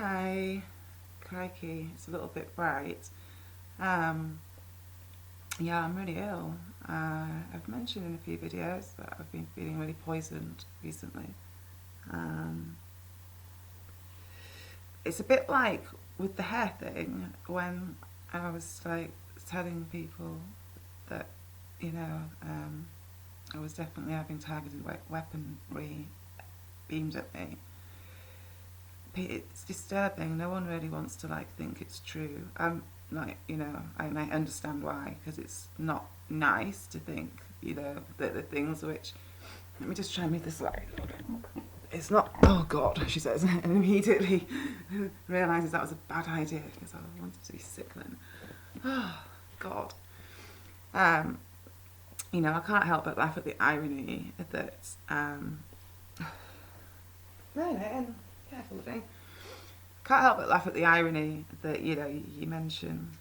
Hi, crikey, it's a little bit bright. Yeah, I'm really ill. I've mentioned in a few videos that I've been feeling really poisoned recently. Um, it's a bit like with the hair thing when I was like telling people that, you know, I was definitely having targeted weaponry beamed at me. It's disturbing. No one really wants to like think it's true. Like, I might understand why, because it's not nice to think, that the things which. Let me just try and move this light. It's not. Oh God, she says, and immediately realizes that was a bad idea because I wanted to be sick then. Oh God. Um, I can't help but laugh at the irony that. No, and careful, thing. Can't help but laugh at the irony that you mention.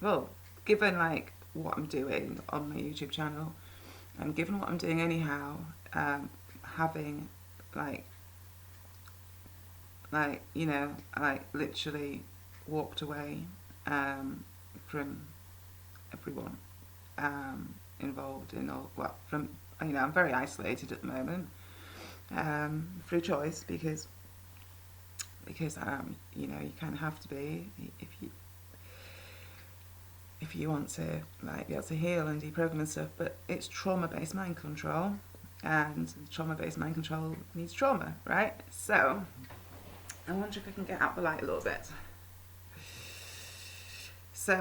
Well, given like what I'm doing on my YouTube channel, and given what I'm doing anyhow, having like like literally walked away from everyone involved in all. Well, from I'm very isolated at the moment through choice because you kind of have to be if you want to like be able to heal and deprogram and stuff. But it's trauma-based mind control, and trauma-based mind control needs trauma, right? So I wonder if I can get out the light a little bit. So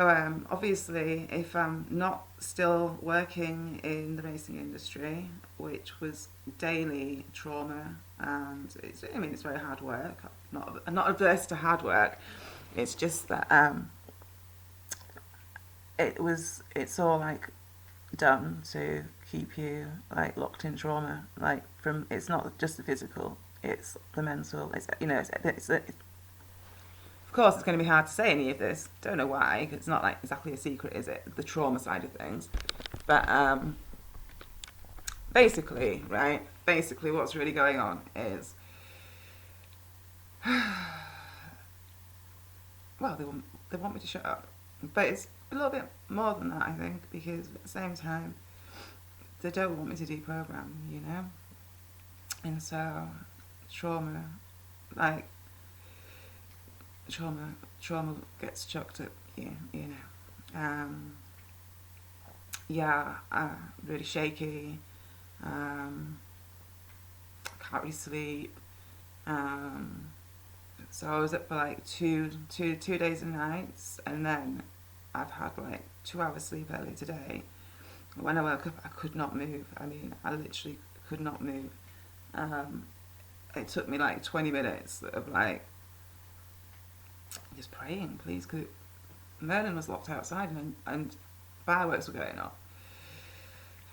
obviously, if I'm not still working in the racing industry, which was daily trauma, and it's very hard work. I'm not averse to hard work. It's just that it's all like done to keep you like locked in trauma. Like it's not just the physical, it's the mental. Of course, it's going to be hard to say any of this. Don't know why, 'cause it's not like exactly a secret, is it? The trauma side of things. But basically, right? Basically, what's really going on is, well, they want me to shut up, but it's a little bit more than that, I think, because at the same time, they don't want me to deprogram, and so trauma, like trauma gets chucked at you. Yeah, really shaky. Can't really sleep. So I was up for like two days and nights, and then I've had like 2 hours sleep earlier today. When I woke up, I could not move. I mean, I literally could not move. It took me like 20 minutes of like just praying, please, because Merlin was locked outside and fireworks were going off.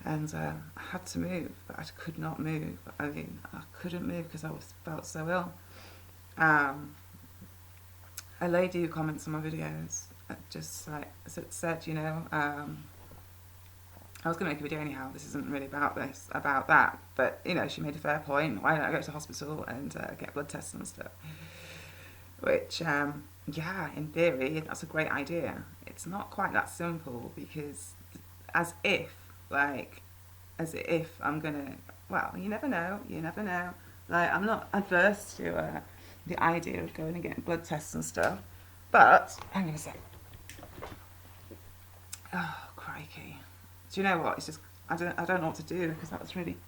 And I had to move, but I could not move. I mean, I couldn't move because felt so ill. A lady who comments on my videos just like said, I was going to make a video anyhow. This isn't really about that. But she made a fair point. Why don't I go to the hospital and get blood tests and stuff? Which, yeah, in theory, that's a great idea. It's not quite that simple because, as if I'm gonna. Well, you never know. You never know. Like, I'm not adverse to the idea of going and getting blood tests and stuff. But hang on a sec. Oh, crikey! Do you know what? It's just I don't know what to do because that was really.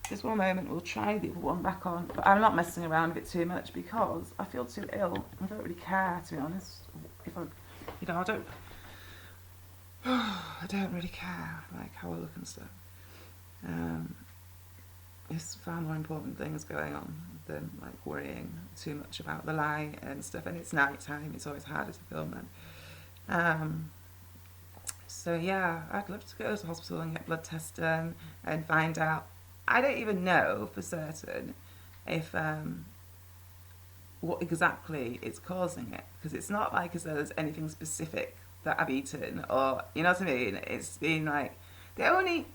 Just one moment, we'll try the other one back on. But I'm not messing around with it too much because I feel too ill. I don't really care, to be honest. If I, I don't. I don't really care like how I look and stuff. There's far more important things going on than like worrying too much about the light and stuff. And it's night time. It's always harder to film then. So yeah, I'd love to go to the hospital and get blood tests done and find out. I don't even know for certain if what exactly is causing it, because it's not like as though there's anything specific that I've eaten, or you know what I mean. It's been like the only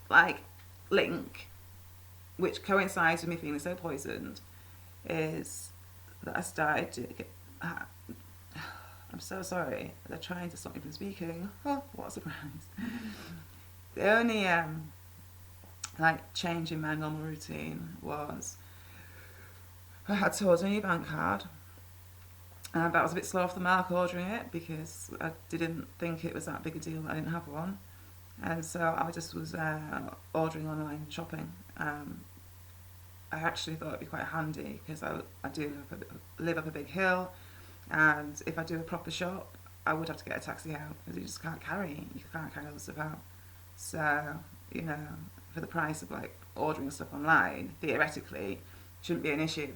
like link which coincides with me feeling so poisoned is that I started to get. I'm so sorry. They're trying to stop me from speaking. Oh, what a surprise! The only like change in my normal routine was I had to order a new bank card. But I was a bit slow off the mark ordering it because I didn't think it was that big a deal that I didn't have one. And so I just was ordering online shopping. I actually thought it'd be quite handy because I do live up a big hill, and if I do a proper shop, I would have to get a taxi out because you can't carry all the stuff out. So, you know, for the price of like ordering stuff online, theoretically, shouldn't be an issue.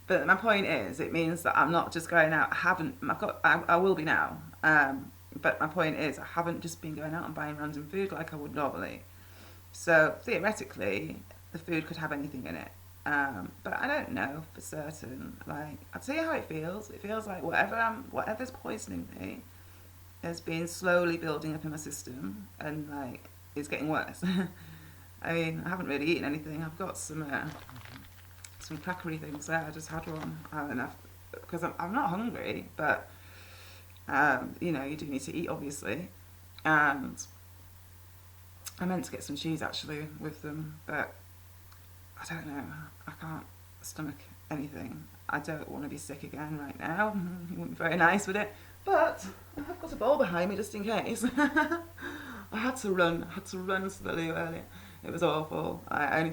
But my point is, it means that I'm not just going out. I will be now. But my point is, I haven't just been going out and buying random food like I would normally. So theoretically, the food could have anything in it. But I don't know for certain. Like, I'll tell you how it feels. It feels like whatever's poisoning me has been slowly building up in my system and like is getting worse. I mean, I haven't really eaten anything. I've got some crackery things there. I just had one, because I'm not hungry, but you know, you do need to eat, obviously. And I meant to get some cheese actually with them, but I don't know. I can't stomach anything. I don't want to be sick again right now. It wouldn't be very nice, would it? But I have got a bowl behind me just in case. I had to run to the loo earlier. It was awful. I only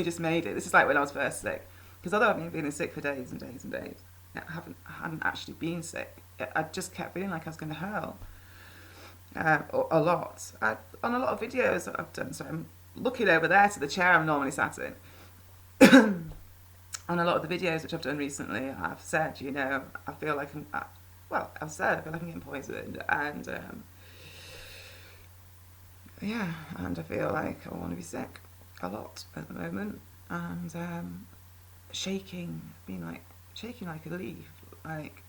just made it. This is like when I was first sick. Because although I've been feeling sick for days and days and days, I hadn't actually been sick. I just kept feeling like I was going to hurl. A lot. On a lot of videos that I've done, so I'm looking over there to the chair I'm normally sat in. On a lot of the videos which I've done recently, I've said, you know, I feel like I feel like I'm getting poisoned, and yeah, and I feel like I want to be sick a lot at the moment, and shaking like a leaf, like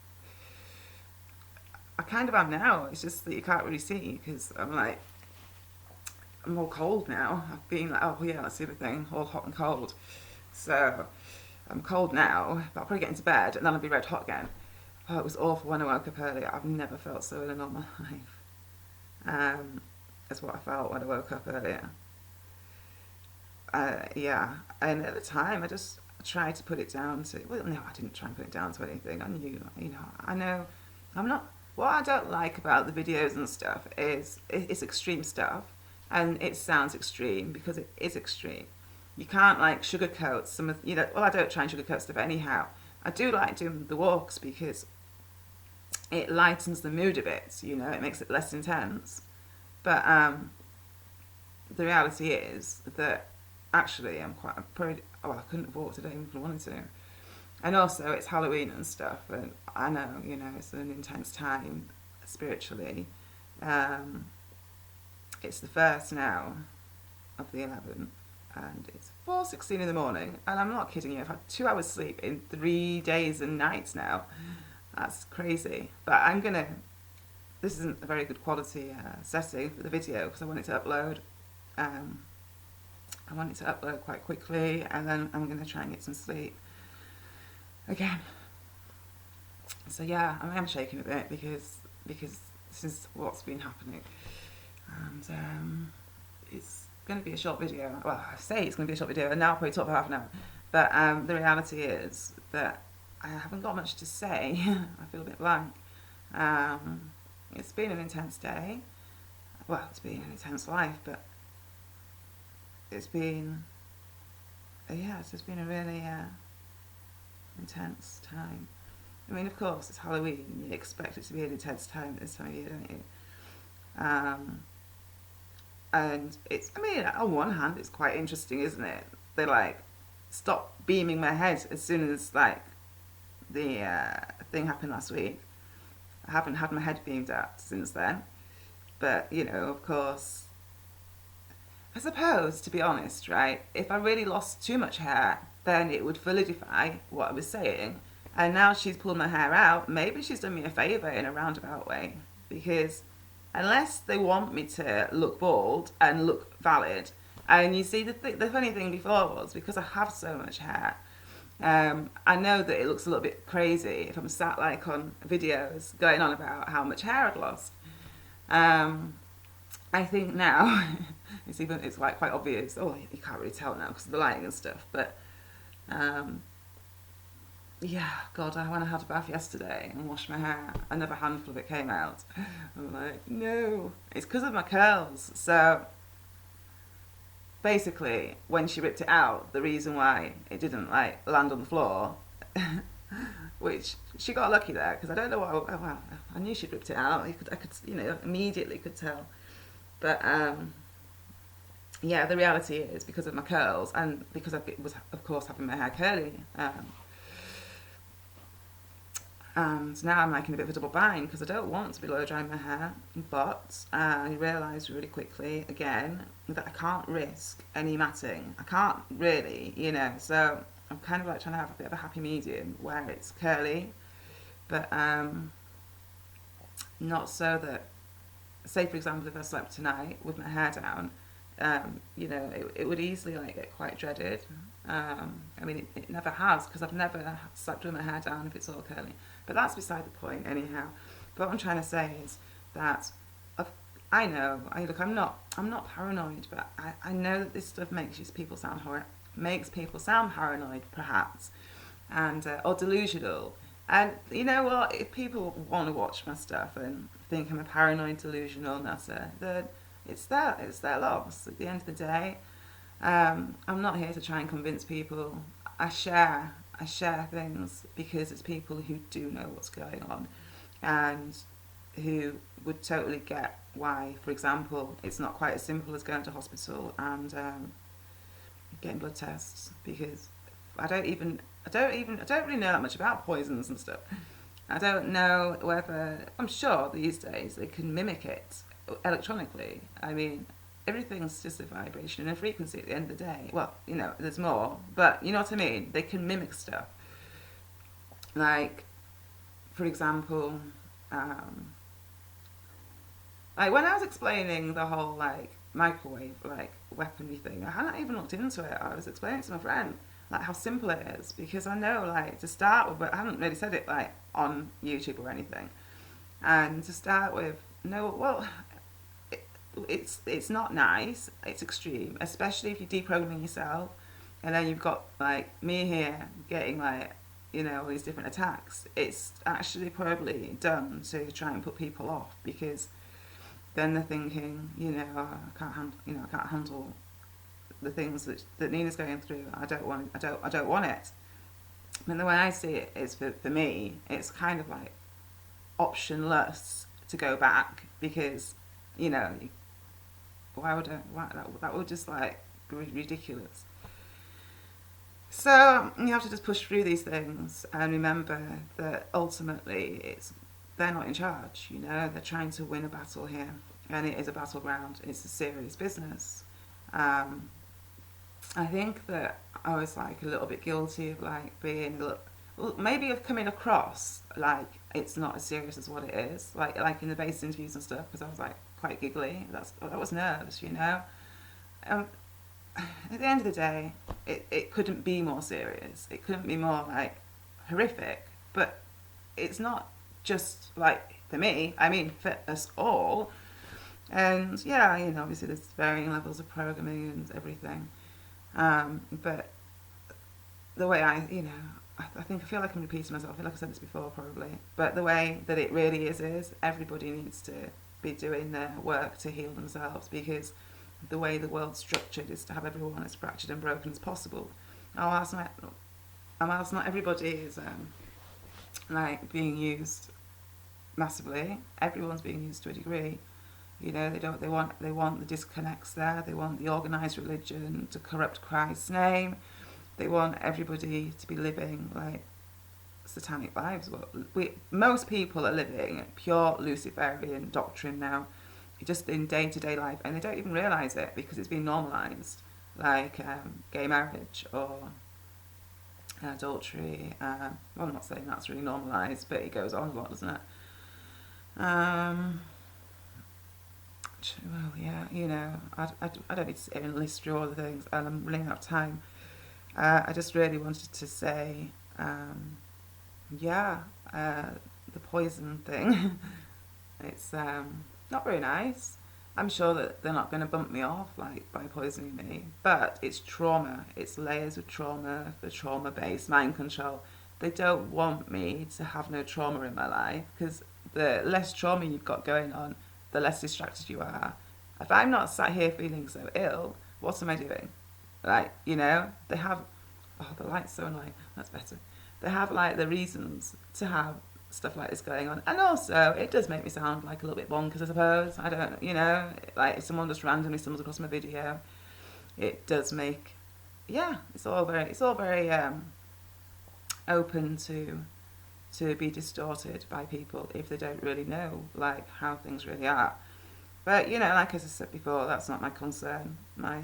I kind of am now. It's just that you can't really see because I'm all cold now. I've been like, oh yeah, that's the other thing, all hot and cold. So I'm cold now, but I'll probably get into bed and then I'll be red hot again. Oh, it was awful when I woke up earlier. I've never felt so ill in all my life. That's what I felt when I woke up earlier. Yeah, and at the time I tried to put it down to, well, no, I didn't try and put it down to anything. I knew, you know, I know I'm not, what I don't like about the videos and stuff is it's extreme stuff, and it sounds extreme because it is extreme. You can't like sugarcoat some of, you know, well, I don't try and sugarcoat stuff anyhow. I do like doing the walks because it lightens the mood a bit, you know, it makes it less intense. But the reality is that actually I couldn't have walked today if I wanted to. And also it's Halloween and stuff, and I know, you know, it's an intense time spiritually. It's the first now of the 11, and it's 4:16 in the morning, and I'm not kidding you, I've had 2 hours sleep in 3 days and nights now. That's crazy. But this isn't a very good quality setting for the video because I want it to upload. I want it to upload quite quickly, and then I'm going to try and get some sleep again. So yeah, I am shaking a bit because this is what's been happening, and it's going to be a short video. Well, I say it's going to be a short video, and now I'll probably talk for half an hour. But the reality is that I haven't got much to say. I feel a bit blank. It's been an intense day. Well, it's been an intense life, but it's been, it's just been a really intense time. I mean, of course, it's Halloween. You expect it to be an intense time at this time of year, don't you? And it's, I mean, on one hand, it's quite interesting, isn't it? They like stop beaming my head as soon as like the thing happened last week. I haven't had my head beamed at since then. But, you know, of course, I suppose, to be honest, right, if I really lost too much hair, then it would validify what I was saying. And now she's pulled my hair out, maybe she's done me a favour in a roundabout way. Because unless they want me to look bald and look valid, and you see, the funny thing before was, because I have so much hair, I know that it looks a little bit crazy if I'm sat like on videos going on about how much hair I'd lost. Um, I think now it's like quite obvious. Oh, you can't really tell now because of the lighting and stuff. But um, yeah, God, when I had a bath yesterday and washed my hair, another handful of it came out. I'm like, no, it's because of my curls. So basically, when she ripped it out, the reason why it didn't like land on the floor, which she got lucky there because I don't know what. Oh well, I knew she'd ripped it out. I could, immediately could tell. But yeah, the reality is because of my curls and because I was, of course, having my hair curly. And now I'm like in a bit of a double bind because I don't want to be blow drying my hair, but I realised really quickly again that I can't risk any matting. I can't really, So I'm kind of like trying to have a bit of a happy medium where it's curly, but not so that, say for example, if I slept tonight with my hair down, it would easily like get quite dreaded. I mean, it never has because I've never slept with my hair down if it's all curly. But that's beside the point, anyhow. But what I'm trying to say is that I know. Look, I'm not paranoid, but I know that this stuff makes people sound paranoid, perhaps, and or delusional. And you know what? If people want to watch my stuff and think I'm a paranoid, delusional nutter, then it's their loss. At the end of the day, I'm not here to try and convince people. I share things because it's people who do know what's going on and who would totally get why, for example, it's not quite as simple as going to hospital and getting blood tests, because I don't really know that much about poisons and stuff. I don't know whether, I'm sure these days they can mimic it electronically. I mean, everything's just a vibration and a frequency at the end of the day. Well, there's more, but you know what I mean? They can mimic stuff. Like, for example, like when I was explaining the whole like microwave like weaponry thing, I hadn't even looked into it. I was explaining to my friend like how simple it is, because I know like to start with, but I haven't really said it like on YouTube or anything. And to start with, no, well, it's not nice. It's extreme, especially if you're deprogramming yourself, and then you've got like me here getting like all these different attacks. It's actually probably done to try and put people off, because then they're thinking, I can't handle the things that Nina's going through. I don't want it. And the way I see it is, for me, it's kind of like optionless to go back, because why would that would just like be ridiculous. So you have to just push through these things and remember that ultimately they're not in charge. They're trying to win a battle here, and it is a battleground. It's a serious business. I think that I was like a little bit guilty of like being maybe of coming across like it's not as serious as what it is, like in the base interviews and stuff, because I was like quite giggly. That was nerves. At the end of the day, it couldn't be more serious. It couldn't be more like horrific. But it's not just like for me. I mean, for us all. And yeah, obviously there's varying levels of programming and everything. But the way I feel like I'm repeating myself. I feel like I've said this before probably. But the way that it really is everybody needs to be doing their work to heal themselves, because the way the world's structured is to have everyone as fractured and broken as possible. Whilst not everybody is like being used massively, everyone's being used to a degree. They want the disconnects there. They want the organised religion to corrupt Christ's name. They want everybody to be living like satanic lives. Most people are living pure Luciferian doctrine now, just in day-to-day life, and they don't even realise it because it's been normalised, like gay marriage or adultery. Well, I'm not saying that's really normalised, but it goes on a lot, doesn't it? Well, yeah, I don't need to sit here and list through all the things, and I'm running out of time. I just really wanted to say, yeah, the poison thing. It's not very nice. I'm sure that they're not going to bump me off like by poisoning me, but it's trauma. It's layers of trauma, the trauma-based mind control. They don't want me to have no trauma in my life, because the less trauma you've got going on, the less distracted you are. If I'm not sat here feeling so ill, what am I doing? Like, they have, oh, the light's so annoying, that's better. They have like the reasons to have stuff like this going on. And also, it does make me sound like a little bit bonkers, I suppose. I don't, like if someone just randomly stumbles across my video, it does make, yeah, it's all very open to be distorted by people if they don't really know like how things really are. But like as I said before, that's not my concern. My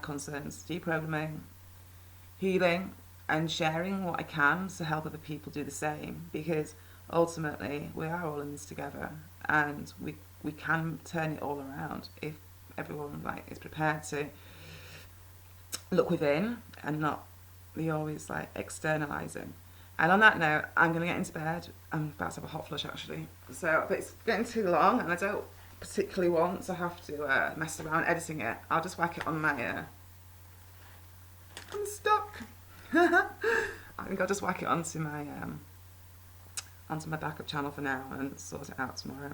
concern's deprogramming, healing, and sharing what I can to help other people do the same, because ultimately we are all in this together, and we can turn it all around if everyone like is prepared to look within and not be always like externalizing. And on that note, I'm going to get into bed. I'm about to have a hot flush actually, but it's getting too long and I don't particularly want to have to mess around editing it. I'll just whack it on my I'm stuck. I think I'll just whack it onto my backup channel for now and sort it out tomorrow.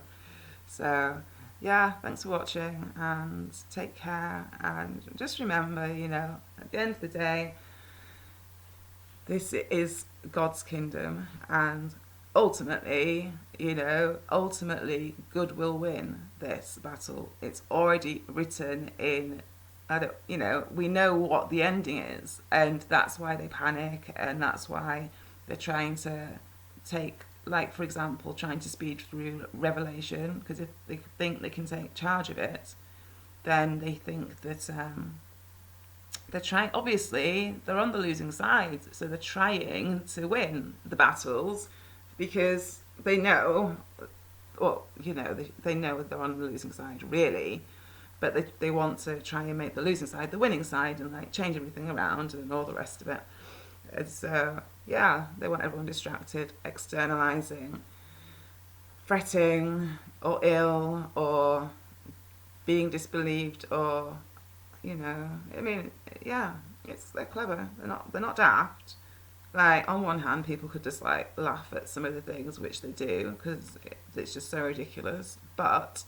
So yeah, thanks for watching and take care, and just remember, at the end of the day, this is God's kingdom, and ultimately good will win this battle. It's already written in, we know what the ending is, and that's why they panic, and that's why they're trying to take, like, for example, trying to speed through Revelation, because if they think they can take charge of it, then they think that they're trying, obviously, they're on the losing side, so they're trying to win the battles, because they know, they know they're on the losing side, really, but they want to try and make the losing side the winning side, and like change everything around and all the rest of it. And so yeah, they want everyone distracted, externalizing, fretting or ill or being disbelieved, or they're clever. They're not daft. Like, on one hand, people could just like laugh at some of the things which they do because it's just so ridiculous, but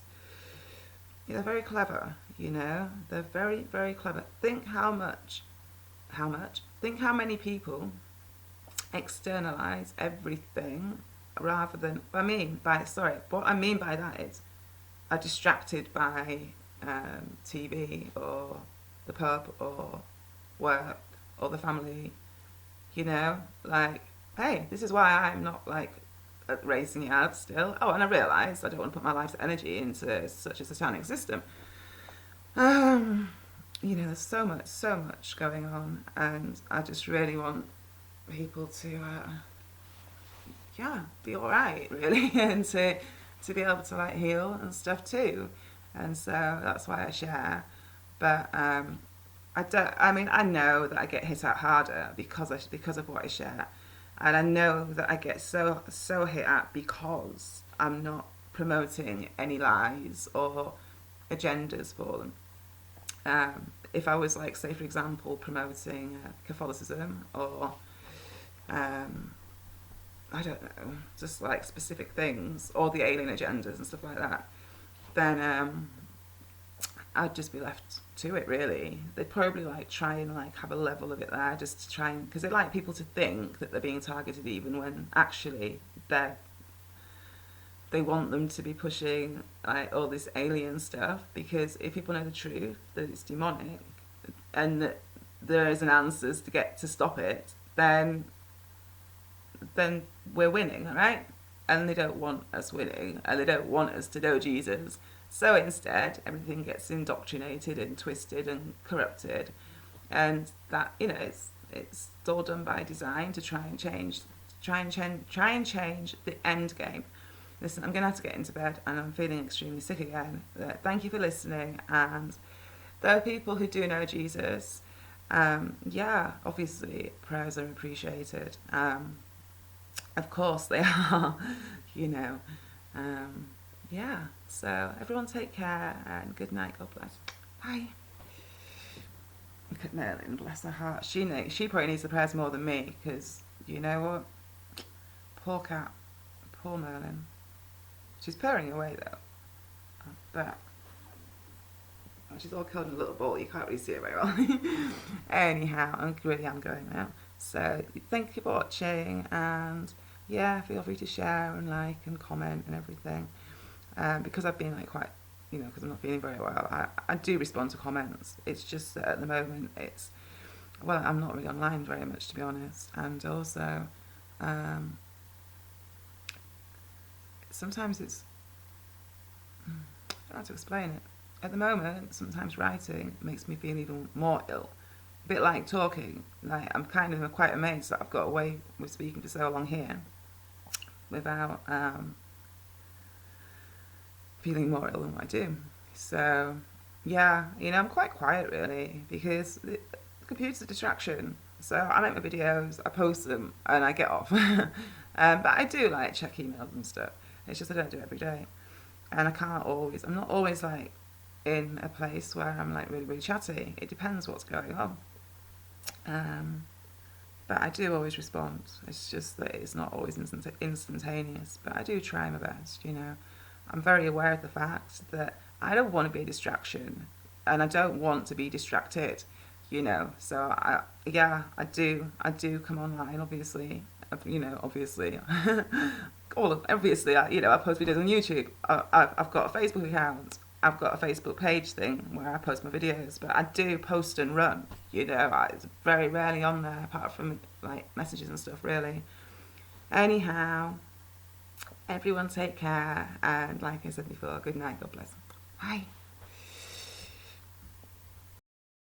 they're very clever. They're very, very clever. Think how many people externalize everything rather than, what I mean by that is are distracted by TV or the pub or work or the family, like, hey, this is why I'm not like racing it out still. Oh, and I realised I don't want to put my life's energy into such a satanic system. There's so much going on, and I just really want people to be alright, really, and to be able to like heal and stuff too. And so that's why I share. But I know that I get hit at harder because of what I share, and I know that I get so hit at because I'm not promoting any lies or agendas for them. If I was like, say for example, promoting Catholicism or I don't know, just like specific things, or the alien agendas and stuff like that, then I'd just be left to it, really. They'd probably like try and like have a level of it there, just to try and, because they like people to think that they're being targeted even when actually they want them to be pushing like all this alien stuff, because if people know the truth, that it's demonic and that there is an answers to get to stop it, then we're winning, right? And they don't want us winning, and they don't want us to know Jesus. So instead, everything gets indoctrinated and twisted and corrupted, and that it's all done by design to try and change the end game. Listen, I'm gonna have to get into bed, and I'm feeling extremely sick again. Thank you for listening, and there are people who do know Jesus. Yeah, obviously prayers are appreciated. Of course they are, you know. Yeah, so everyone take care and good night. God bless. Bye. Look at Merlin, bless her heart. She probably needs the prayers more than me, because you know what? Poor cat. Poor Merlin. She's purring away though. But she's all curled in a little ball. You can't really see it very well. Anyhow, I really am going now. So thank you for watching, and yeah, feel free to share and like and comment and everything. Because I've been like quite, because I'm not feeling very well, I do respond to comments. It's just that at the moment I'm not really online very much, to be honest, and also sometimes I don't know how to explain it. At the moment, sometimes writing makes me feel even more ill. A bit like talking. Like, I'm kind of quite amazed that I've got away with speaking for so long here without feeling more ill than what I do. So, yeah, I'm quite quiet really, because the computer's a distraction. So I make my videos, I post them, and I get off. But I do like check emails and stuff. It's just I don't do it every day. And I'm not always like in a place where I'm like really, really chatty. It depends what's going on. But I do always respond. It's just that it's not always instantaneous. But I do try my best, I'm very aware of the fact that I don't want to be a distraction, and I don't want to be distracted, So I do come online, obviously, obviously. Obviously, I post videos on YouTube. I've got a Facebook account. I've got a Facebook page thing where I post my videos, but I do post and run. It's very rarely on there, apart from like messages and stuff, really. Anyhow, everyone take care, and like I said before, good night, God bless. Bye.